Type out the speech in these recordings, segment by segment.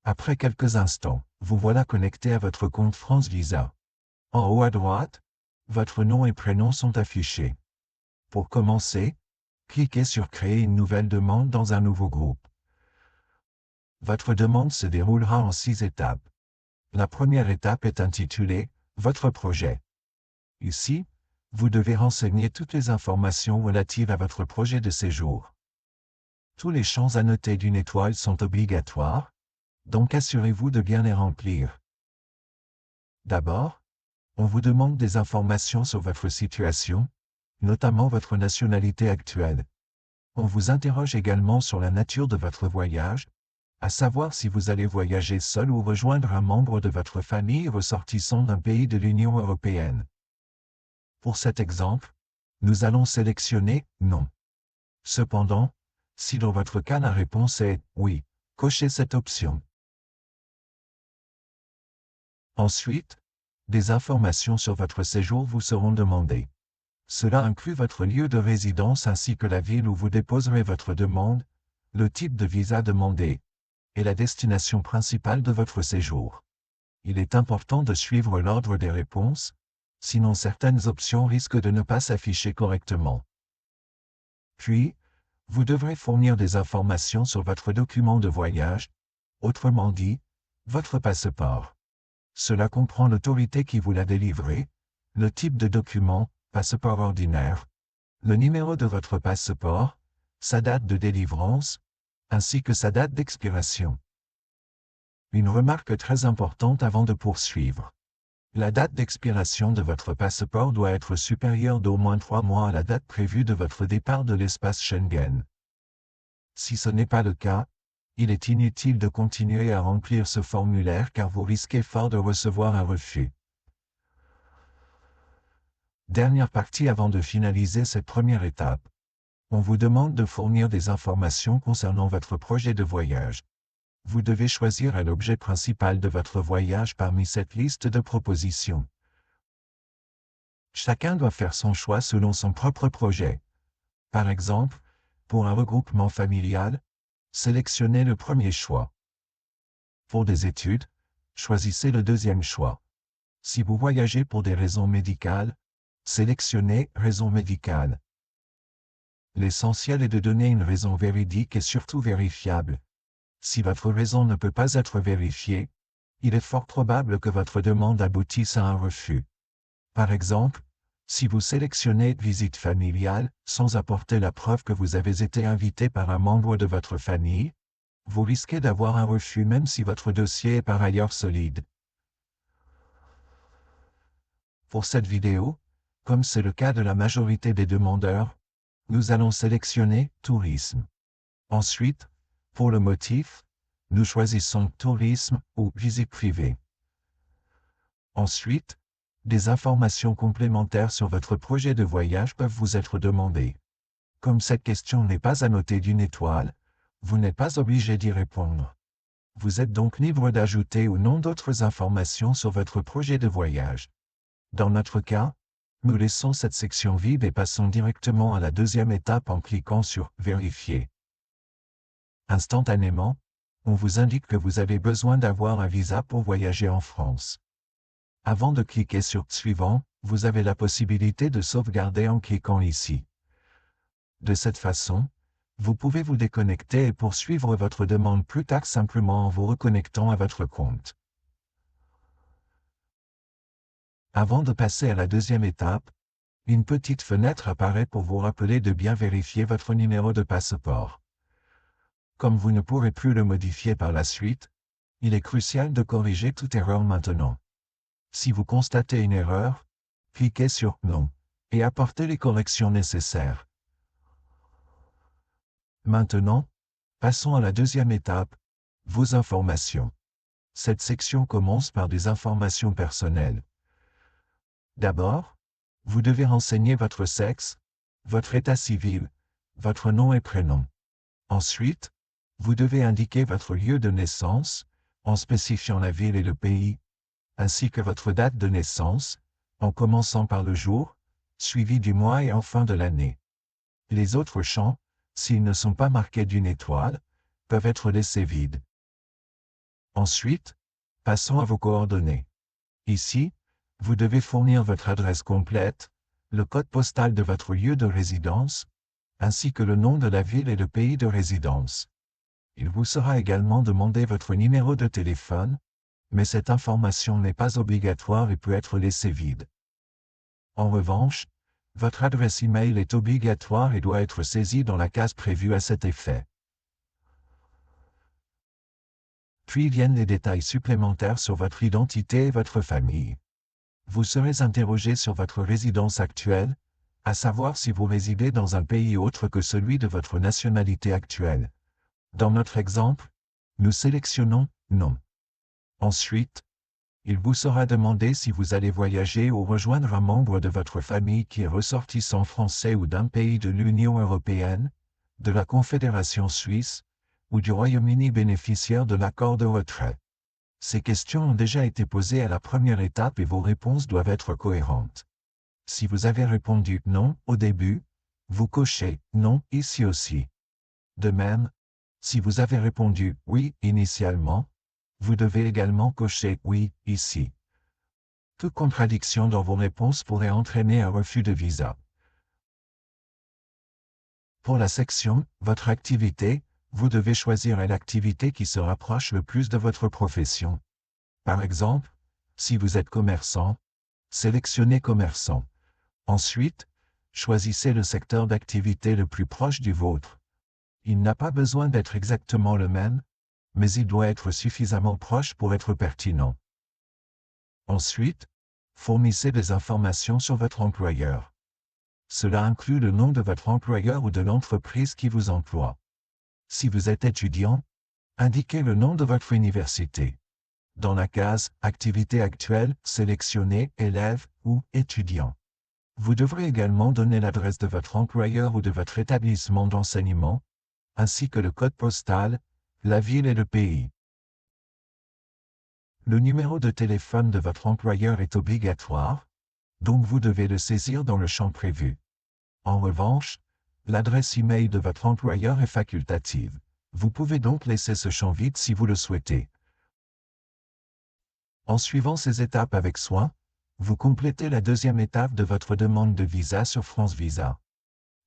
Après quelques instants, vous voilà connecté à votre compte France Visa. En haut à droite, votre nom et prénom sont affichés. Pour commencer, cliquez sur Créer une nouvelle demande dans un nouveau groupe. Votre demande se déroulera en 6 étapes. La première étape est intitulée « Votre projet ». Ici, vous devez renseigner toutes les informations relatives à votre projet de séjour. Tous les champs annotés d'une étoile sont obligatoires, donc assurez-vous de bien les remplir. D'abord, on vous demande des informations sur votre situation, notamment votre nationalité actuelle. On vous interroge également sur la nature de votre voyage, à savoir si vous allez voyager seul ou rejoindre un membre de votre famille ressortissant d'un pays de l'Union européenne. Pour cet exemple, nous allons sélectionner « Non ». Cependant, si dans votre cas la réponse est « Oui », cochez cette option. Ensuite, des informations sur votre séjour vous seront demandées. Cela inclut votre lieu de résidence ainsi que la ville où vous déposerez votre demande, le type de visa demandé, et la destination principale de votre séjour. Il est important de suivre l'ordre des réponses, sinon certaines options risquent de ne pas s'afficher correctement. Puis, vous devrez fournir des informations sur votre document de voyage, autrement dit, votre passeport. Cela comprend l'autorité qui vous l'a délivré, le type de document, passeport ordinaire, le numéro de votre passeport, sa date de délivrance, ainsi que sa date d'expiration. Une remarque très importante avant de poursuivre. La date d'expiration de votre passeport doit être supérieure d'au moins 3 mois à la date prévue de votre départ de l'espace Schengen. Si ce n'est pas le cas, il est inutile de continuer à remplir ce formulaire car vous risquez fort de recevoir un refus. Dernière partie avant de finaliser cette première étape. On vous demande de fournir des informations concernant votre projet de voyage. Vous devez choisir l'objet principal de votre voyage parmi cette liste de propositions. Chacun doit faire son choix selon son propre projet. Par exemple, pour un regroupement familial, sélectionnez le premier choix. Pour des études, choisissez le deuxième choix. Si vous voyagez pour des raisons médicales, sélectionnez « Raison médicale ». L'essentiel est de donner une raison véridique et surtout vérifiable. Si votre raison ne peut pas être vérifiée, il est fort probable que votre demande aboutisse à un refus. Par exemple, si vous sélectionnez « Visite familiale » sans apporter la preuve que vous avez été invité par un membre de votre famille, vous risquez d'avoir un refus même si votre dossier est par ailleurs solide. Pour cette vidéo, comme c'est le cas de la majorité des demandeurs, nous allons sélectionner « Tourisme ». Ensuite, pour le motif, nous choisissons « Tourisme » ou « Visite privée ». Ensuite, des informations complémentaires sur votre projet de voyage peuvent vous être demandées. Comme cette question n'est pas annotée d'une étoile, vous n'êtes pas obligé d'y répondre. Vous êtes donc libre d'ajouter ou non d'autres informations sur votre projet de voyage. Dans notre cas, nous laissons cette section vide et passons directement à la deuxième étape en cliquant sur « Vérifier ». Instantanément, on vous indique que vous avez besoin d'avoir un visa pour voyager en France. Avant de cliquer sur « Suivant », vous avez la possibilité de sauvegarder en cliquant ici. De cette façon, vous pouvez vous déconnecter et poursuivre votre demande plus tard simplement en vous reconnectant à votre compte. Avant de passer à la deuxième étape, une petite fenêtre apparaît pour vous rappeler de bien vérifier votre numéro de passeport. Comme vous ne pourrez plus le modifier par la suite, il est crucial de corriger toute erreur maintenant. Si vous constatez une erreur, cliquez sur « Non » et apportez les corrections nécessaires. Maintenant, passons à la deuxième étape, vos informations. Cette section commence par des informations personnelles. D'abord, vous devez renseigner votre sexe, votre état civil, votre nom et prénom. Ensuite, vous devez indiquer votre lieu de naissance, en spécifiant la ville et le pays, ainsi que votre date de naissance, en commençant par le jour, suivi du mois et enfin de l'année. Les autres champs, s'ils ne sont pas marqués d'une étoile, peuvent être laissés vides. Ensuite, passons à vos coordonnées. Ici, vous devez fournir votre adresse complète, le code postal de votre lieu de résidence, ainsi que le nom de la ville et le pays de résidence. Il vous sera également demandé votre numéro de téléphone, mais cette information n'est pas obligatoire et peut être laissée vide. En revanche, votre adresse email est obligatoire et doit être saisie dans la case prévue à cet effet. Puis viennent les détails supplémentaires sur votre identité et votre famille. Vous serez interrogé sur votre résidence actuelle, à savoir si vous résidez dans un pays autre que celui de votre nationalité actuelle. Dans notre exemple, nous sélectionnons « Non ». Ensuite, il vous sera demandé si vous allez voyager ou rejoindre un membre de votre famille qui est ressortissant français ou d'un pays de l'Union européenne, de la Confédération suisse, ou du Royaume-Uni bénéficiaire de l'accord de retrait. Ces questions ont déjà été posées à la première étape et vos réponses doivent être cohérentes. Si vous avez répondu « non » au début, vous cochez « non » ici aussi. De même, si vous avez répondu « oui » initialement, vous devez également cocher « oui » ici. Toute contradiction dans vos réponses pourrait entraîner un refus de visa. Pour la section « Votre activité », vous devez choisir une activité qui se rapproche le plus de votre profession. Par exemple, si vous êtes commerçant, sélectionnez « Commerçant ». Ensuite, choisissez le secteur d'activité le plus proche du vôtre. Il n'a pas besoin d'être exactement le même, mais il doit être suffisamment proche pour être pertinent. Ensuite, fournissez des informations sur votre employeur. Cela inclut le nom de votre employeur ou de l'entreprise qui vous emploie. Si vous êtes étudiant, indiquez le nom de votre université. Dans la case « Activité actuelle », sélectionnez « Élève » ou « Étudiant ». Vous devrez également donner l'adresse de votre employeur ou de votre établissement d'enseignement, ainsi que le code postal, la ville et le pays. Le numéro de téléphone de votre employeur est obligatoire, donc vous devez le saisir dans le champ prévu. En revanche, l'adresse email de votre employeur est facultative. Vous pouvez donc laisser ce champ vide si vous le souhaitez. En suivant ces étapes avec soin, vous complétez la deuxième étape de votre demande de visa sur France Visa.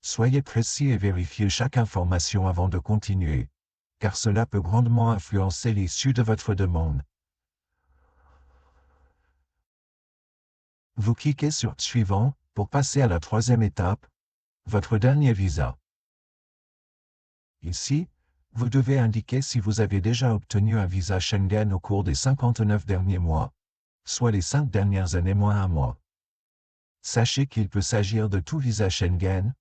Soyez précis et vérifiez chaque information avant de continuer, car cela peut grandement influencer l'issue de votre demande. Vous cliquez sur « Suivant » pour passer à la troisième étape, votre dernier visa. Ici, vous devez indiquer si vous avez déjà obtenu un visa Schengen au cours des 59 derniers mois, soit les 5 dernières années moins un mois. Sachez qu'il peut s'agir de tout visa Schengen,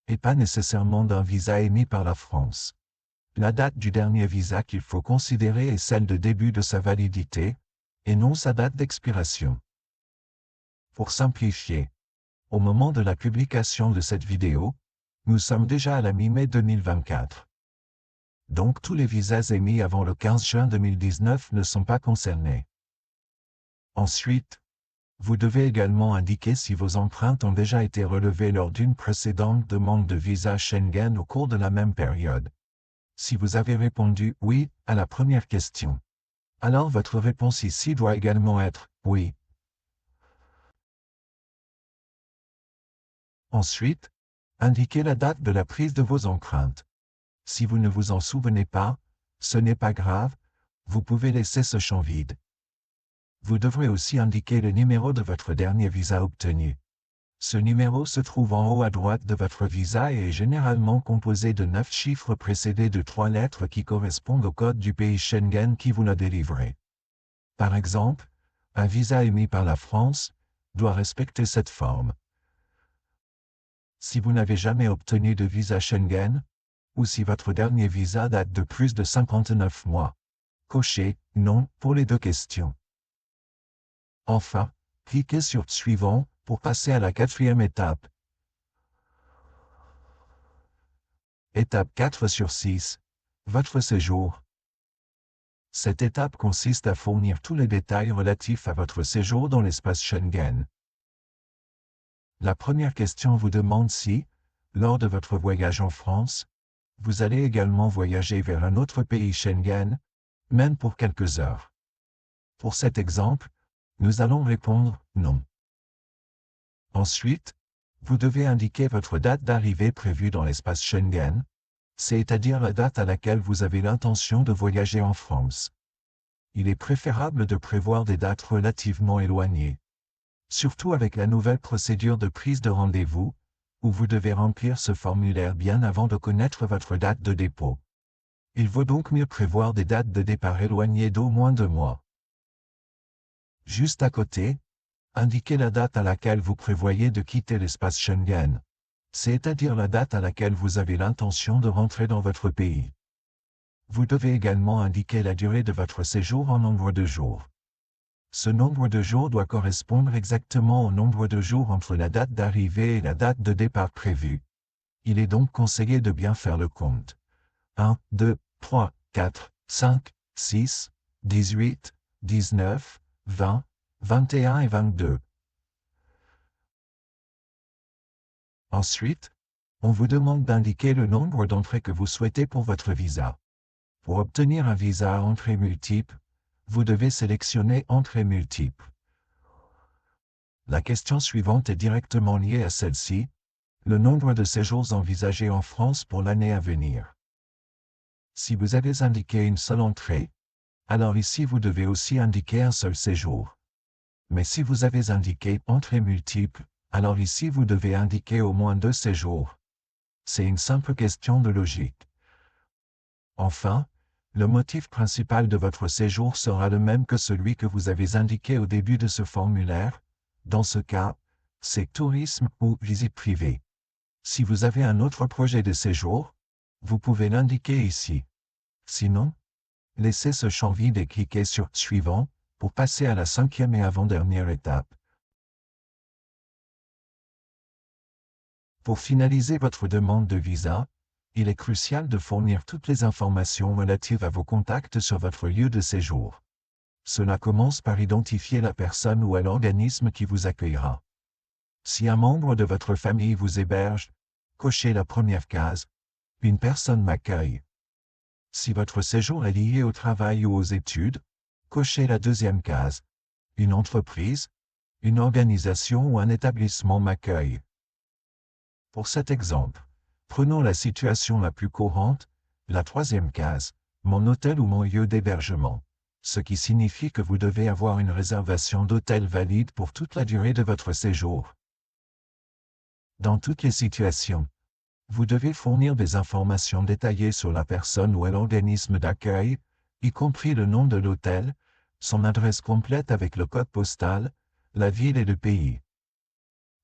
et pas nécessairement d'un visa émis par la France. La date du dernier visa qu'il faut considérer est celle de début de sa validité, et non sa date d'expiration. Pour simplifier, au moment de la publication de cette vidéo, nous sommes déjà à la mi-mai 2024. Donc tous les visas émis avant le 15 juin 2019 ne sont pas concernés. Ensuite, vous devez également indiquer si vos empreintes ont déjà été relevées lors d'une précédente demande de visa Schengen au cours de la même période. Si vous avez répondu « oui » à la première question, alors votre réponse ici doit également être « oui ». Ensuite, indiquez la date de la prise de vos empreintes. Si vous ne vous en souvenez pas, ce n'est pas grave, vous pouvez laisser ce champ vide. Vous devrez aussi indiquer le numéro de votre dernier visa obtenu. Ce numéro se trouve en haut à droite de votre visa et est généralement composé de 9 chiffres précédés de 3 lettres qui correspondent au code du pays Schengen qui vous l'a délivré. Par exemple, un visa émis par la France doit respecter cette forme. Si vous n'avez jamais obtenu de visa Schengen, ou si votre dernier visa date de plus de 59 mois, cochez « Non » pour les deux questions. Enfin, cliquez sur « Suivant » pour passer à la quatrième étape. Étape 4 sur 6. Votre séjour. Cette étape consiste à fournir tous les détails relatifs à votre séjour dans l'espace Schengen. La première question vous demande si, lors de votre voyage en France, vous allez également voyager vers un autre pays Schengen, même pour quelques heures. Pour cet exemple, nous allons répondre « non ». Ensuite, vous devez indiquer votre date d'arrivée prévue dans l'espace Schengen, c'est-à-dire la date à laquelle vous avez l'intention de voyager en France. Il est préférable de prévoir des dates relativement éloignées, surtout avec la nouvelle procédure de prise de rendez-vous, où vous devez remplir ce formulaire bien avant de connaître votre date de dépôt. Il vaut donc mieux prévoir des dates de départ éloignées d'au moins 2 mois. Juste à côté, indiquez la date à laquelle vous prévoyez de quitter l'espace Schengen, c'est-à-dire la date à laquelle vous avez l'intention de rentrer dans votre pays. Vous devez également indiquer la durée de votre séjour en nombre de jours. Ce nombre de jours doit correspondre exactement au nombre de jours entre la date d'arrivée et la date de départ prévue. Il est donc conseillé de bien faire le compte. 1, 2, 3, 4, 5, 6, 18, 19, 20, 21 et 22. Ensuite, on vous demande d'indiquer le nombre d'entrées que vous souhaitez pour votre visa. Pour obtenir un visa à entrée multiple, vous devez sélectionner entrée multiple. La question suivante est directement liée à celle-ci, le nombre de séjours envisagés en France pour l'année à venir. Si vous avez indiqué une seule entrée, alors ici vous devez aussi indiquer un seul séjour. Mais si vous avez indiqué entrée multiple, alors ici vous devez indiquer au moins 2 séjours. C'est une simple question de logique. Enfin, le motif principal de votre séjour sera le même que celui que vous avez indiqué au début de ce formulaire. Dans ce cas, c'est tourisme ou visite privée. Si vous avez un autre projet de séjour, vous pouvez l'indiquer ici. Sinon, laissez ce champ vide et cliquez sur « Suivant » pour passer à la 5e et avant-dernière étape. Pour finaliser votre demande de visa, il est crucial de fournir toutes les informations relatives à vos contacts sur votre lieu de séjour. Cela commence par identifier la personne ou l'organisme qui vous accueillera. Si un membre de votre famille vous héberge, cochez la première case « Une personne m'accueille ». Si votre séjour est lié au travail ou aux études, cochez la 2e case « Une entreprise, une organisation ou un établissement m'accueille ». Pour cet exemple, prenons la situation la plus courante, la 3e case, mon hôtel ou mon lieu d'hébergement, ce qui signifie que vous devez avoir une réservation d'hôtel valide pour toute la durée de votre séjour. Dans toutes les situations, vous devez fournir des informations détaillées sur la personne ou l'organisme d'accueil, y compris le nom de l'hôtel, son adresse complète avec le code postal, la ville et le pays.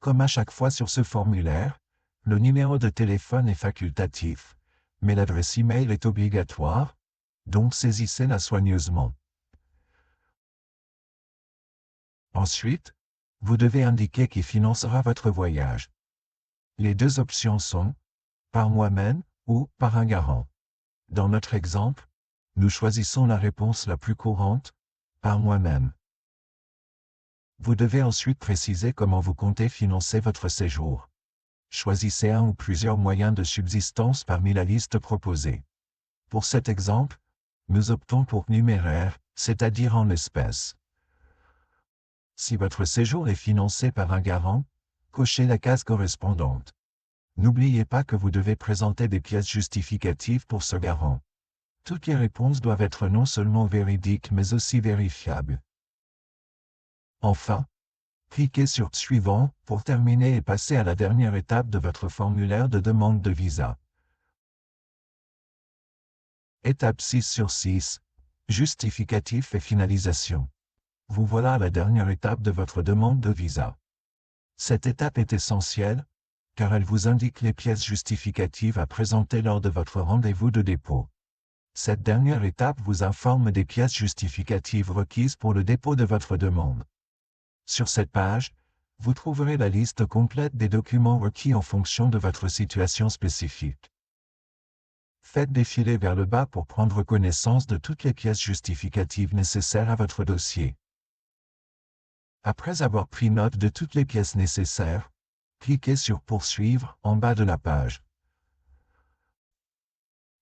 Comme à chaque fois sur ce formulaire, le numéro de téléphone est facultatif, mais l'adresse e-mail est obligatoire, donc saisissez-la soigneusement. Ensuite, vous devez indiquer qui financera votre voyage. Les 2 options sont « par moi-même » ou « par un garant ». Dans notre exemple, nous choisissons la réponse la plus courante, « par moi-même ». Vous devez ensuite préciser comment vous comptez financer votre séjour. Choisissez un ou plusieurs moyens de subsistance parmi la liste proposée. Pour cet exemple, nous optons pour numéraire, c'est-à-dire en espèces. Si votre séjour est financé par un garant, cochez la case correspondante. N'oubliez pas que vous devez présenter des pièces justificatives pour ce garant. Toutes les réponses doivent être non seulement véridiques mais aussi vérifiables. Enfin, cliquez sur « Suivant » pour terminer et passer à la dernière étape de votre formulaire de demande de visa. Étape 6 sur 6. Justificatif et finalisation. Vous voilà à la dernière étape de votre demande de visa. Cette étape est essentielle, car elle vous indique les pièces justificatives à présenter lors de votre rendez-vous de dépôt. Cette dernière étape vous informe des pièces justificatives requises pour le dépôt de votre demande. Sur cette page, vous trouverez la liste complète des documents requis en fonction de votre situation spécifique. Faites défiler vers le bas pour prendre connaissance de toutes les pièces justificatives nécessaires à votre dossier. Après avoir pris note de toutes les pièces nécessaires, cliquez sur « Poursuivre » en bas de la page.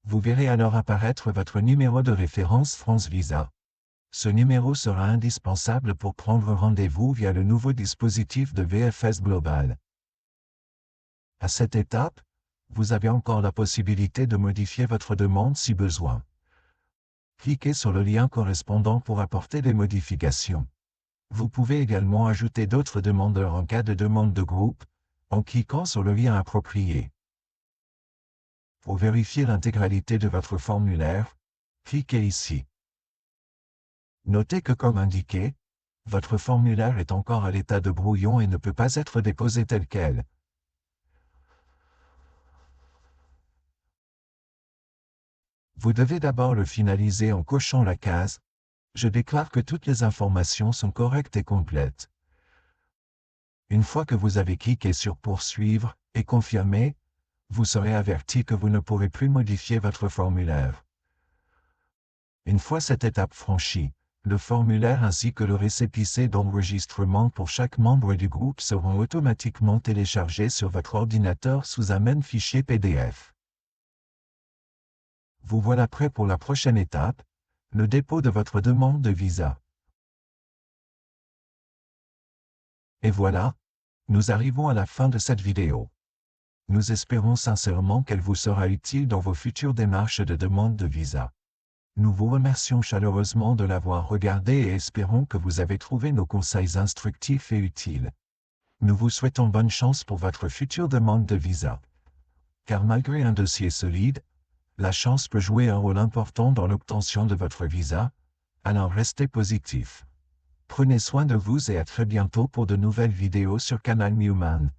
Vous verrez alors apparaître votre numéro de référence France Visa. Ce numéro sera indispensable pour prendre rendez-vous via le nouveau dispositif de VFS Global. À cette étape, vous avez encore la possibilité de modifier votre demande si besoin. Cliquez sur le lien correspondant pour apporter des modifications. Vous pouvez également ajouter d'autres demandeurs en cas de demande de groupe, en cliquant sur le lien approprié. Pour vérifier l'intégralité de votre formulaire, cliquez ici. Notez que comme indiqué, votre formulaire est encore à l'état de brouillon et ne peut pas être déposé tel quel. Vous devez d'abord le finaliser en cochant la case « Je déclare que toutes les informations sont correctes et complètes ». Une fois que vous avez cliqué sur « Poursuivre » et « Confirmer », vous serez averti que vous ne pourrez plus modifier votre formulaire. Une fois cette étape franchie, le formulaire ainsi que le récépissé d'enregistrement pour chaque membre du groupe seront automatiquement téléchargés sur votre ordinateur sous un même fichier PDF. Vous voilà prêt pour la prochaine étape, le dépôt de votre demande de visa. Et voilà, nous arrivons à la fin de cette vidéo. Nous espérons sincèrement qu'elle vous sera utile dans vos futures démarches de demande de visa. Nous vous remercions chaleureusement de l'avoir regardé et espérons que vous avez trouvé nos conseils instructifs et utiles. Nous vous souhaitons bonne chance pour votre future demande de visa. Car malgré un dossier solide, la chance peut jouer un rôle important dans l'obtention de votre visa, alors restez positif. Prenez soin de vous et à très bientôt pour de nouvelles vidéos sur Canal Newman.